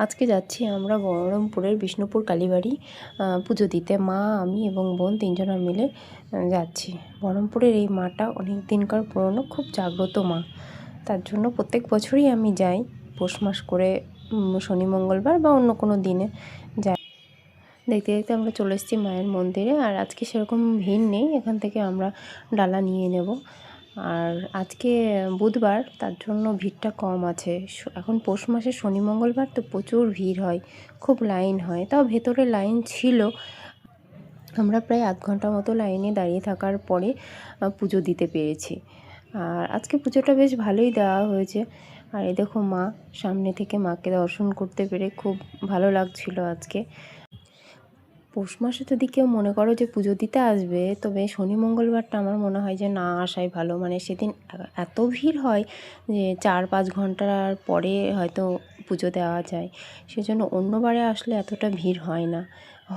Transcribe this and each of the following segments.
আজকে যাচ্ছি আমরা বহরমপুরের বিষ্ণুপুর কালীবাড়ি পুজো দিতে। মা, আমি এবং বোন তিনজনা মিলে যাচ্ছি। বহরমপুরের এই মাটা অনেক দিনকার পুরনো, খুব জাগ্রত মা। তার জন্য প্রত্যেক বছরই আমি যাই পৌষ মাস করে, শনি মঙ্গলবার বা অন্য কোনো দিনে যাই। দেখতে দেখতে আমরা চলে এসেছি মায়ের মন্দিরে। আর আজকে সেরকম ভিড় নেই, এখান থেকে আমরা ডালা নিয়ে নেব। আর আজকে বুধবার, তার জন্য ভিড়টা কম আছে। এখন পৌষ মাসে শনি মঙ্গলবার তো প্রচুর ভিড় হয়, খুব লাইন হয়। তাও ভেতরে লাইন ছিল, আমরা প্রায় আধ ঘন্টা মতো লাইনে দাঁড়িয়ে থাকার পরে পুজো দিতে পেরেছি। আর আজকে পুজোটা বেশ ভালোই দেওয়া হয়েছে। আর এই দেখো মা, সামনে থেকে মাকে দর্শন করতে পেরে খুব ভালো লাগছিল আজকে। পৌষ মাসে যদি কেউ মনে করো যে পুজো দিতে আসবে, তবে শনি মঙ্গলবারটা আমার মনে হয় যে না আসাই ভালো। মানে সেদিন এত ভিড় হয় যে 4-5 ঘন্টার পরে হয়তো পুজো দেওয়া যায়। সেজন্য অন্যবারে আসলে এতটা ভিড় হয় না,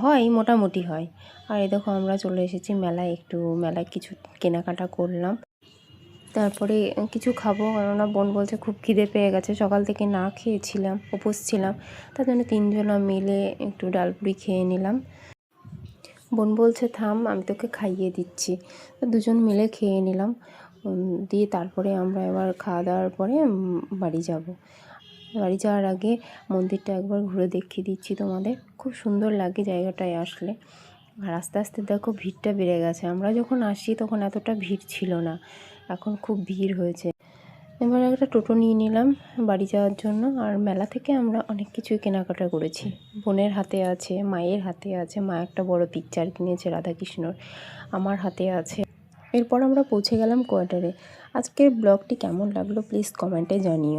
হয় মোটামুটি হয়। আর এই দেখো আমরা চলে এসেছি মেলায়, একটু মেলায় কিছু কেনাকাটা করলাম। তারপরে কিছু খাবো, কেননা বোন বলছে খুব খিদে পেয়ে গেছে, সকাল থেকে না খেয়েছিলাম, উপোস ছিলাম। তার জন্য তিনজনা মিলে একটু ডালপুরি খেয়ে নিলাম। বোন বলছে থাম, আমি তোকে খাইয়ে দিচ্ছি। তো দুজন মিলে খেয়ে নিলাম। দিয়ে তারপরে আমরা এবার খাওয়া দাওয়ার পরে বাড়ি যাব। বাড়ি যাওয়ার আগে মন্দিরটা একবার ঘুরে দেখিয়ে দিচ্ছি তোমাদের। খুব সুন্দর লাগে জায়গাটায় আসলে। আর আস্তে আস্তে দেখো ভিড়টা বেড়ে গেছে। আমরা যখন আসি তখন এতটা ভিড় ছিল না, এখন খুব ভিড় হয়েছে। এবার একটা টোটো নিয়ে নিলাম বাড়ি যাওয়ার জন্য। আর মেলা থেকে আমরা অনেক কিছুই কেনাকাটা করেছি। বোনের হাতে আছে, মায়ের হাতে আছে, মা একটা বড় পিকচার কিনেছে রাধাকৃষ্ণর, আমার হাতে আছে। এরপর আমরা পৌঁছে গেলাম কোয়ার্টারে। আজকের ব্লগটি কেমন লাগলো প্লিজ কমেন্টে জানিও।